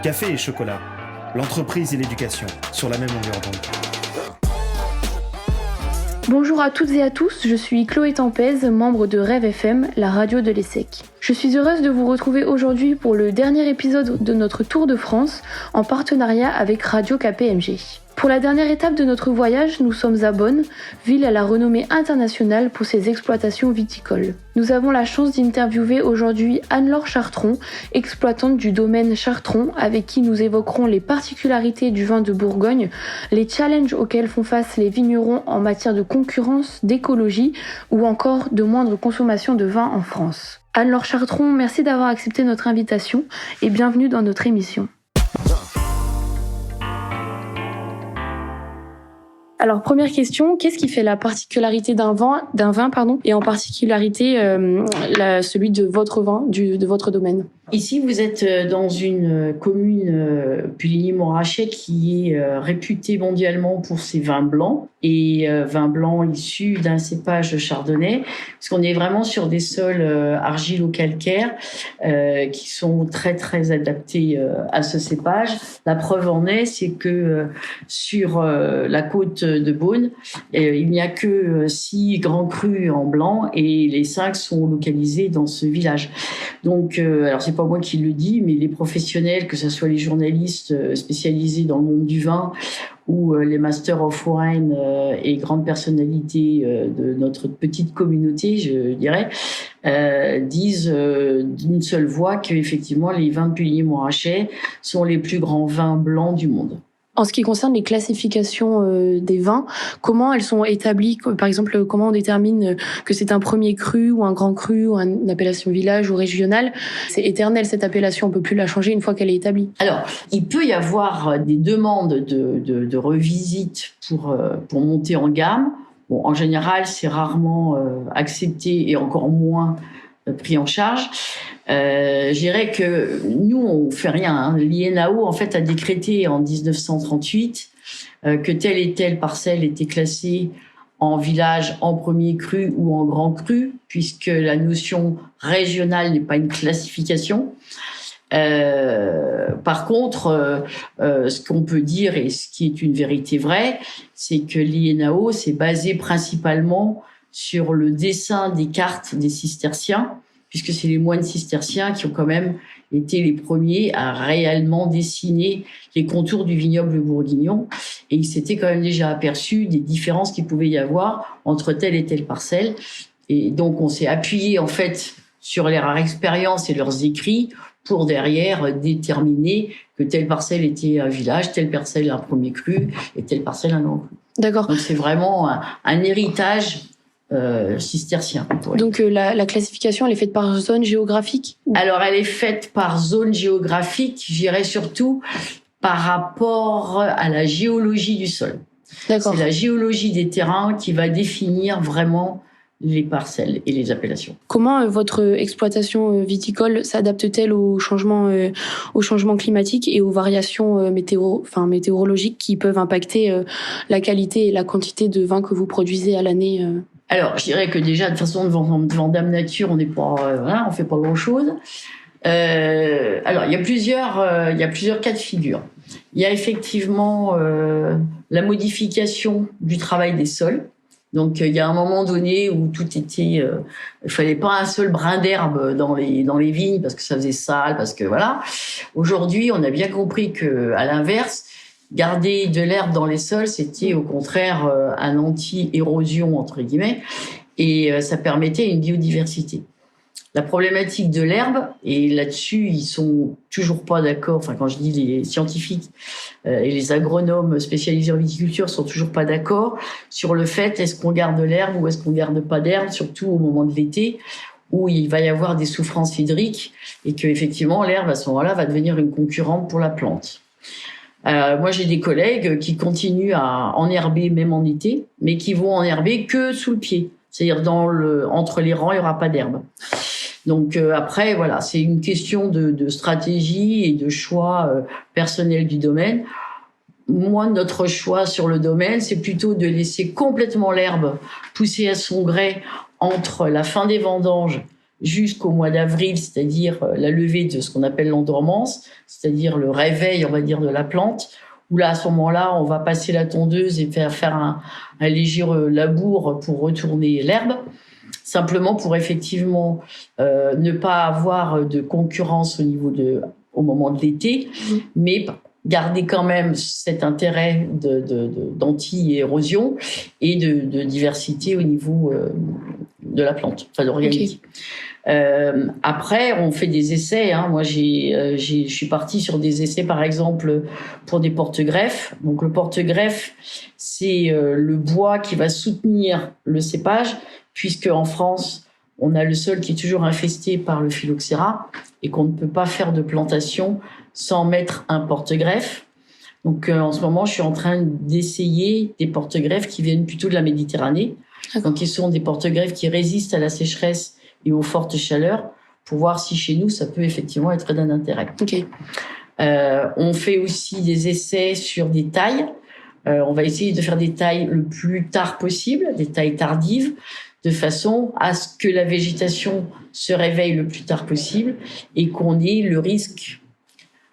Café et chocolat, l'entreprise et l'éducation sur la même longueur d'onde. Bonjour à toutes et à tous, je suis Chloé Tempez, membre de Rêve FM, la radio de l'ESSEC. Je suis heureuse de vous retrouver aujourd'hui pour le dernier épisode de notre Tour de France en partenariat avec Radio KPMG. Pour la dernière étape de notre voyage, nous sommes à Beaune, ville à la renommée internationale pour ses exploitations viticoles. Nous avons la chance d'interviewer aujourd'hui Anne-Laure Chartron, exploitante du domaine Chartron, avec qui nous évoquerons les particularités du vin de Bourgogne, les challenges auxquels font face les vignerons en matière de concurrence, d'écologie ou encore de moindre consommation de vin en France. Anne-Laure Chartron, merci d'avoir accepté notre invitation et bienvenue dans notre émission. Alors, première question, qu'est-ce qui fait la particularité d'un vin, et en particularité celui de votre vin, de votre domaine? Ici, vous êtes dans une commune, Puligny-Montrachet, qui est réputée mondialement pour ses vins blancs et vins blancs issus d'un cépage chardonnay, parce qu'on est vraiment sur des sols argilo-calcaires qui sont très très adaptés à ce cépage. La preuve en est, c'est que sur la côte de Beaune, il n'y a que 6 grands crus en blanc et les 5 sont localisés dans ce village. Donc, alors c'est pas moi qui le dis, mais les professionnels, que ce soit les journalistes spécialisés dans le monde du vin ou les Masters of Wine et grandes personnalités de notre petite communauté, je dirais, disent d'une seule voix qu'effectivement les vins de Puligny-Montrachet sont les plus grands vins blancs du monde. En ce qui concerne les classifications des vins, comment elles sont établies? Par exemple, comment on détermine que c'est un premier cru ou un grand cru ou une appellation village ou régionale? C'est éternel cette appellation, on peut plus la changer une fois qu'elle est établie. Alors, il peut y avoir des demandes de revisite pour monter en gamme. Bon, en général, c'est rarement accepté et encore moins pris en charge. Je dirais que nous, on fait rien. L'INAO, en fait, a décrété en 1938 que telle et telle parcelle était classée en village, en premier cru ou en grand cru, puisque la notion régionale n'est pas une classification. Par contre, ce qu'on peut dire et ce qui est une vérité vraie, c'est que l'INAO s'est basé principalement sur le dessin des cartes des cisterciens, puisque c'est les moines cisterciens qui ont quand même été les premiers à réellement dessiner les contours du vignoble bourguignon. Et ils s'étaient quand même déjà aperçus des différences qu'il pouvait y avoir entre telle et telle parcelle. Et donc, on s'est appuyé, en fait, sur leur expérience et leurs écrits pour derrière déterminer que telle parcelle était un village, telle parcelle un premier cru et telle parcelle un grand cru. D'accord. Donc, c'est vraiment un héritage cistercien. Donc la classification, elle est faite par zone géographique? Alors, elle est faite par zone géographique, je dirais surtout par rapport à la géologie du sol. D'accord. C'est la géologie des terrains qui va définir vraiment les parcelles et les appellations. Comment votre exploitation viticole s'adapte-t-elle aux changements climatiques et aux variations météorologiques qui peuvent impacter la qualité et la quantité de vin que vous produisez à l'année? Alors, je dirais que déjà, de façon de Vendôme Nature, on n'est pas, on fait pas grand-chose. Alors, il y a plusieurs cas de figure. Il y a effectivement la modification du travail des sols. Donc, il y a un moment donné où tout était, il fallait pas un seul brin d'herbe dans les vignes parce que ça faisait sale, parce que voilà. Aujourd'hui, on a bien compris que, à l'inverse, garder de l'herbe dans les sols, c'était au contraire un anti-érosion entre guillemets, et ça permettait une biodiversité. La problématique de l'herbe, et là-dessus ils sont toujours pas d'accord. Enfin, quand je dis les scientifiques et les agronomes spécialisés en viticulture sont toujours pas d'accord sur le fait est-ce qu'on garde l'herbe ou est-ce qu'on garde pas d'herbe, surtout au moment de l'été où il va y avoir des souffrances hydriques et que effectivement l'herbe à ce moment-là va devenir une concurrente pour la plante. Moi, j'ai des collègues qui continuent à enherber même en été, mais qui vont enherber que sous le pied. C'est-à-dire entre les rangs, il y aura pas d'herbe. Donc après, voilà, c'est une question de stratégie et de choix personnel du domaine. Moi, notre choix sur le domaine, c'est plutôt de laisser complètement l'herbe pousser à son gré entre la fin des vendanges jusqu'au mois d'avril, c'est-à-dire la levée de ce qu'on appelle l'endormance, c'est-à-dire le réveil, on va dire, de la plante, où là, à ce moment-là, on va passer la tondeuse et faire un léger labour pour retourner l'herbe, simplement pour effectivement ne pas avoir de concurrence au moment de l'été, mais garder quand même cet intérêt d'anti-érosion et de diversité au niveau de la plante, organique. Après, on fait des essais. Moi, je suis partie sur des essais, par exemple, pour des porte-greffes. Donc, le porte-greffe, c'est le bois qui va soutenir le cépage, puisque en France, on a le sol qui est toujours infesté par le phylloxéra et qu'on ne peut pas faire de plantation sans mettre un porte-greffe. Donc, en ce moment, je suis en train d'essayer des porte-greffes qui viennent plutôt de la Méditerranée. Donc, ils sont des porte-greffes qui résistent à la sécheresse et aux fortes chaleurs, pour voir si chez nous, ça peut effectivement être d'un intérêt. On fait aussi des essais sur des tailles. On va essayer de faire des tailles le plus tard possible, des tailles tardives, de façon à ce que la végétation se réveille le plus tard possible et qu'on ait le risque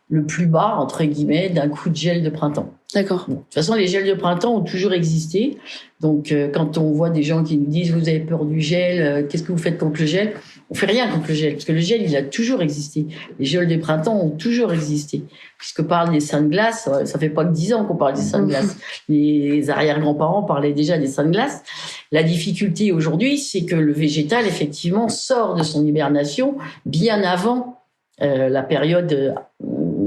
le plus bas, entre guillemets, d'un coup de gel de printemps. D'accord. Bon, de toute façon, les gels de printemps ont toujours existé. Donc, quand on voit des gens qui nous disent « vous avez peur du gel, qu'est-ce que vous faites contre le gel ?» On fait rien contre le gel, parce que le gel, il a toujours existé. Les gels de printemps ont toujours existé. Puisque parle des seins de glace, ça fait pas que 10 ans qu'on parle des seins de glace. Les arrière-grands-parents parlaient déjà des seins de glace. La difficulté aujourd'hui, c'est que le végétal, effectivement, sort de son hibernation bien avant la période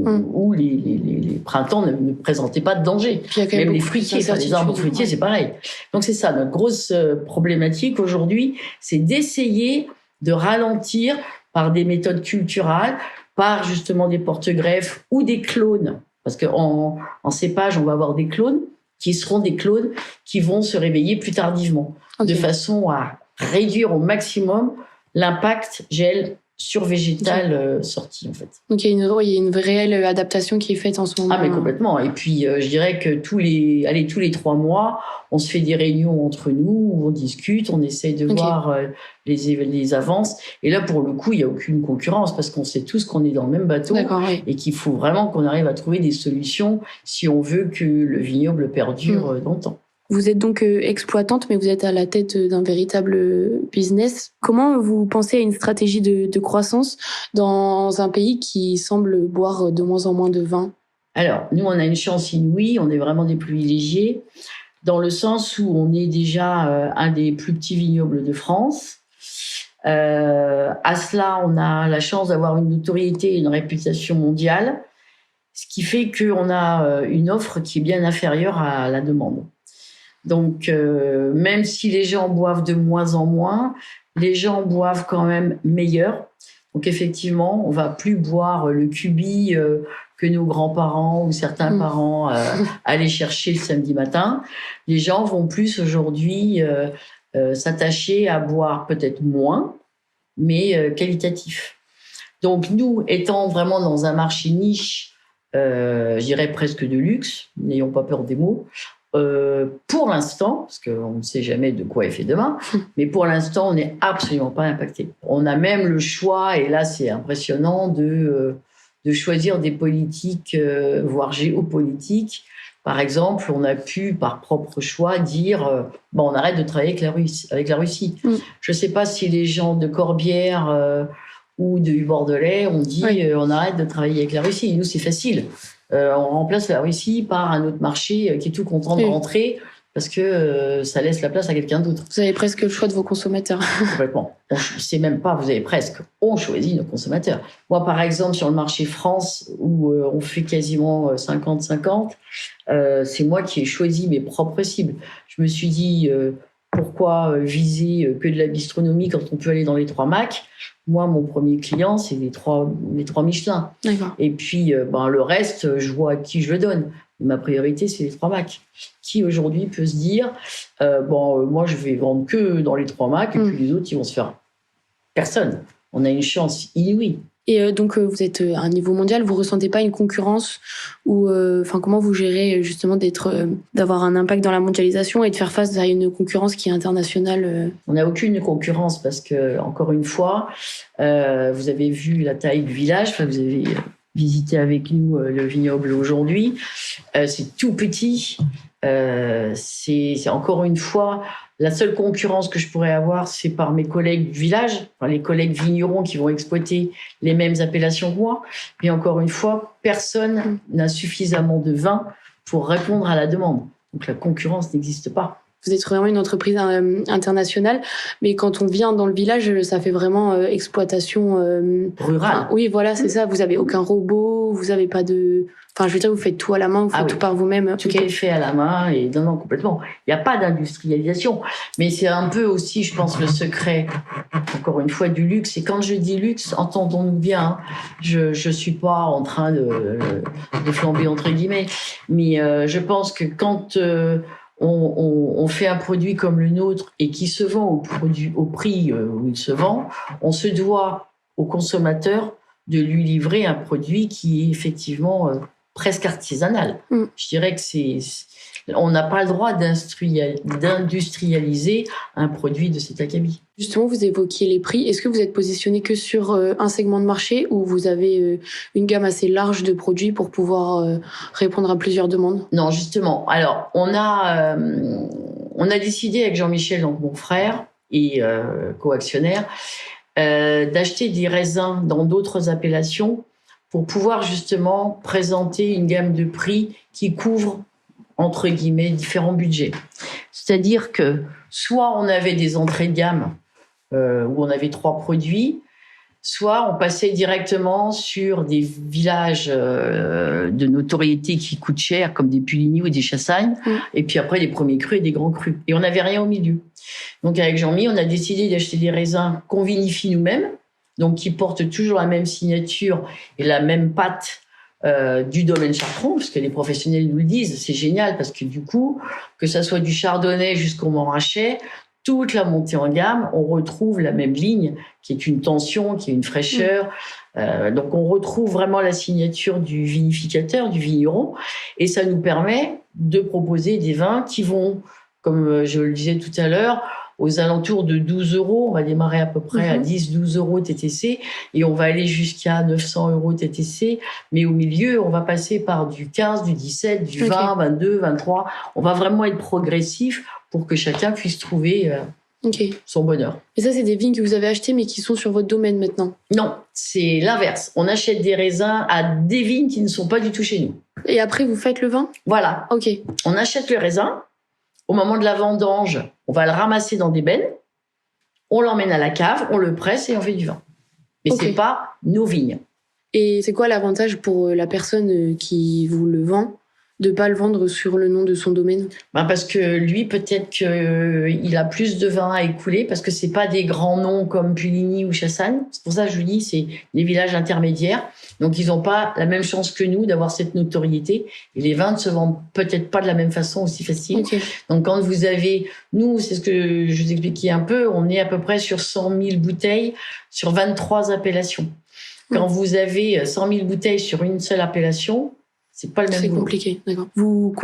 où les printemps ne présentaient pas de danger. Même les fruitiers, les arbres fruitiers, c'est pareil. Donc c'est ça, notre grosse problématique aujourd'hui, c'est d'essayer de ralentir par des méthodes culturales, par justement des porte-greffes ou des clones. Parce qu'en cépage, on va avoir des clones qui seront des clones qui vont se réveiller plus tardivement, de façon à réduire au maximum l'impact gel survégétal sorti, en fait. Donc, il y a une réelle adaptation qui est faite en ce moment. Ah, mais complètement. Et puis, je dirais que tous les 3 mois, on se fait des réunions entre nous, où on discute, on essaie de voir les avances. Et là, pour le coup, il n'y a aucune concurrence, parce qu'on sait tous qu'on est dans le même bateau. Et qu'il faut vraiment qu'on arrive à trouver des solutions si on veut que le vignoble perdure longtemps. Vous êtes donc exploitante, mais vous êtes à la tête d'un véritable business. Comment vous pensez à une stratégie de croissance dans un pays qui semble boire de moins en moins de vin ? Alors, nous, on a une chance inouïe, on est vraiment des privilégiés, dans le sens où on est déjà un des plus petits vignobles de France. À cela, on a la chance d'avoir une notoriété et une réputation mondiale, ce qui fait qu'on a une offre qui est bien inférieure à la demande. Donc, même si les gens boivent de moins en moins, les gens boivent quand même meilleur. Donc, effectivement, on va plus boire le cubi que nos grands-parents ou certains parents allaient chercher le samedi matin. Les gens vont plus aujourd'hui s'attacher à boire peut-être moins, mais qualitatif. Donc, nous, étant vraiment dans un marché niche, je dirais presque de luxe, n'ayons pas peur des mots, pour l'instant, parce qu'on ne sait jamais de quoi est fait demain, mais pour l'instant, on n'est absolument pas impacté. On a même le choix, et là c'est impressionnant, de choisir des politiques, voire géopolitiques. Par exemple, on a pu, par propre choix, dire on arrête de travailler avec la Russie. Je ne sais pas si les gens de Corbière ou du Bordelais ont dit on arrête de travailler avec la Russie. Nous, c'est facile. On remplace la Russie par un autre marché qui est tout content de rentrer parce que ça laisse la place à quelqu'un d'autre. Vous avez presque le choix de vos consommateurs. Complètement. C'est même pas, vous avez presque, on choisit nos consommateurs. Moi, par exemple, sur le marché France, où on fait quasiment 50-50, c'est moi qui ai choisi mes propres cibles. Je me suis dit, pourquoi viser que de la bistronomie quand on peut aller dans les 3 Mac ? Moi, mon premier client, c'est les 3 Michelin. D'accord. Et puis, le reste, je vois à qui je le donne. Ma priorité, c'est les 3 Mac. Qui, aujourd'hui, peut se dire, moi, je vais vendre que dans les 3 Mac, et puis les autres, ils vont se faire... Personne. On a une chance inouïe. Et donc, vous êtes à un niveau mondial, vous ressentez pas une concurrence ou, comment vous gérez justement d'avoir un impact dans la mondialisation et de faire face à une concurrence qui est internationale? On n'a aucune concurrence parce que, encore une fois, vous avez vu la taille du village, enfin, vous avez visité avec nous le vignoble aujourd'hui. C'est tout petit. C'est encore une fois, la seule concurrence que je pourrais avoir, c'est par mes collègues du village, enfin, les collègues vignerons qui vont exploiter les mêmes appellations que moi. Mais encore une fois, personne n'a suffisamment de vin pour répondre à la demande. Donc la concurrence n'existe pas. Vous êtes vraiment une entreprise internationale, mais quand on vient dans le village, ça fait vraiment exploitation rurale. Oui, voilà, c'est ça. Vous avez aucun robot, vous avez pas de. Enfin, je veux dire, vous faites tout à la main, vous faites tout par vous-même. Tout est fait à la main et non, complètement. Il n'y a pas d'industrialisation, mais c'est un peu aussi, je pense, le secret. Encore une fois, du luxe. Et quand je dis luxe, entendons-nous bien. Hein, je suis pas en train de flamber entre guillemets, mais je pense que quand on fait un produit comme le nôtre et qui se vend au prix où il se vend, on se doit au consommateur de lui livrer un produit qui est effectivement presque artisanal. Je dirais que on n'a pas le droit d'industrialiser un produit de cet acabit. Justement, vous évoquiez les prix. Est-ce que vous êtes positionné que sur un segment de marché ou vous avez une gamme assez large de produits pour pouvoir répondre à plusieurs demandes? Non, justement. Alors, on a décidé avec Jean-Michel, donc mon frère et co-actionnaire, d'acheter des raisins dans d'autres appellations pour pouvoir justement présenter une gamme de prix qui couvre entre guillemets différents budgets. C'est-à-dire que soit on avait des entrées de gamme où on avait 3 produits, soit on passait directement sur des villages de notoriété qui coûtent cher, comme des Puligny ou des Chassagnes, et puis après des premiers crus et des grands crus. Et on n'avait rien au milieu. Donc avec Jean-Mi, on a décidé d'acheter des raisins qu'on vinifie nous-mêmes, donc qui portent toujours la même signature et la même patte du domaine Chartron, parce que les professionnels nous le disent, c'est génial, parce que du coup, que ça soit du chardonnay jusqu'au Montrachet, toute la montée en gamme, on retrouve la même ligne, qui est une tension, qui est une fraîcheur. Donc on retrouve vraiment la signature du vinificateur, du vigneron, et ça nous permet de proposer des vins qui vont, comme je le disais tout à l'heure, aux alentours de 12 €. On va démarrer à peu près à 10-12 € TTC et on va aller jusqu'à 900 € TTC. Mais au milieu, on va passer par du 15, du 17, du 20, 22, 23. On va vraiment être progressif pour que chacun puisse trouver son bonheur. Et ça, c'est des vignes que vous avez achetées mais qui sont sur votre domaine maintenant? Non, c'est l'inverse. On achète des raisins à des vignes qui ne sont pas du tout chez nous. Et après, vous faites le vin? Voilà. Ok. On achète le raisin. Au moment de la vendange, on va le ramasser dans des bennes, on l'emmène à la cave, on le presse et on fait du vin. Mais c'est pas nos vignes. Et c'est quoi l'avantage pour la personne qui vous le vend de pas le vendre sur le nom de son domaine? Parce que lui, peut-être qu'il a plus de vin à écouler parce que c'est pas des grands noms comme Puligny ou Chassagne. C'est pour ça que je vous dis, c'est des villages intermédiaires. Donc, ils n'ont pas la même chance que nous d'avoir cette notoriété. Et les vins ne se vendent peut-être pas de la même façon aussi facile. Donc, quand vous avez... Nous, c'est ce que je vous expliquais un peu, on est à peu près sur 100 000 bouteilles sur 23 appellations. Quand vous avez 100 000 bouteilles sur une seule appellation, c'est pas le même. C'est compliqué, d'accord. Vous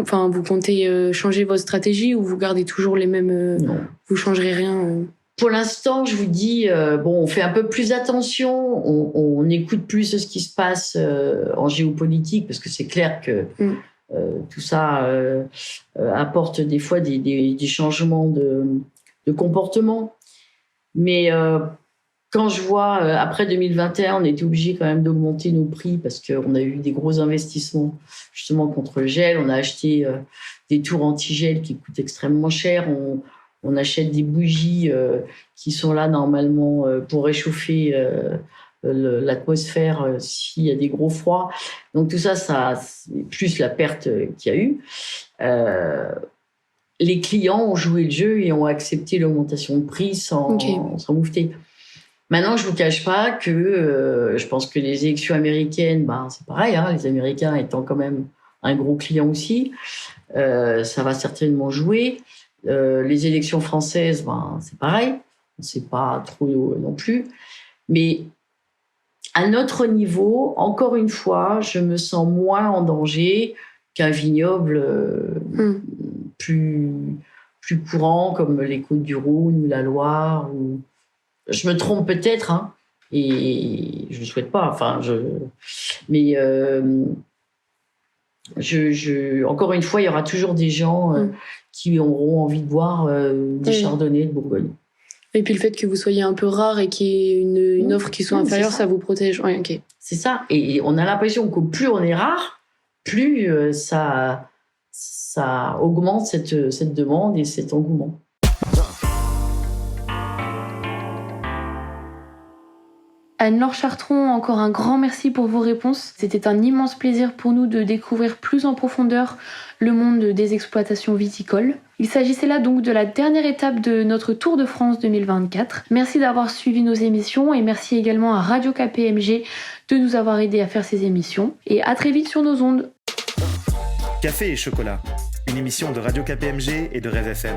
comptez changer votre stratégie ou vous gardez toujours les mêmes... Non. Vous changerez rien Pour l'instant, je vous dis, on fait un peu plus attention, on écoute plus ce qui se passe en géopolitique, parce que c'est clair que tout ça apporte des fois des changements de comportement. Mais quand je vois, après 2021, on était obligé quand même d'augmenter nos prix parce qu'on a eu des gros investissements justement contre le gel. On a acheté des tours anti-gel qui coûtent extrêmement cher. On achète des bougies qui sont là normalement pour réchauffer l'atmosphère s'il y a des gros froids. Donc tout ça plus la perte qu'il y a eu. Les clients ont joué le jeu et ont accepté l'augmentation de prix sans moufter. Maintenant, je vous cache pas que je pense que les élections américaines, c'est pareil, les Américains étant quand même un gros client aussi, ça va certainement jouer. Les élections françaises, c'est pareil, on ne sait pas trop non plus. Mais À notre niveau, encore une fois, je me sens moins en danger qu'un vignoble plus courant comme les Côtes-du-Rhône ou la Loire. Je me trompe peut-être, hein, et je ne souhaite pas. Mais encore une fois, il y aura toujours des gens qui auront envie de boire des chardonnays de Bourgogne. Et puis le fait que vous soyez un peu rare et qu'il y ait une offre qui soit inférieure, ça vous protège. Ouais, ok. C'est ça. Et on a l'impression que plus on est rare, plus ça augmente cette demande et cet engouement. Anne-Laure Chartron, encore un grand merci pour vos réponses. C'était un immense plaisir pour nous de découvrir plus en profondeur le monde des exploitations viticoles. Il s'agissait là donc de la dernière étape de notre Tour de France 2024. Merci d'avoir suivi nos émissions et merci également à Radio KPMG de nous avoir aidés à faire ces émissions. Et à très vite sur nos ondes. Café et chocolat, une émission de Radio KPMG et de Rêve FM.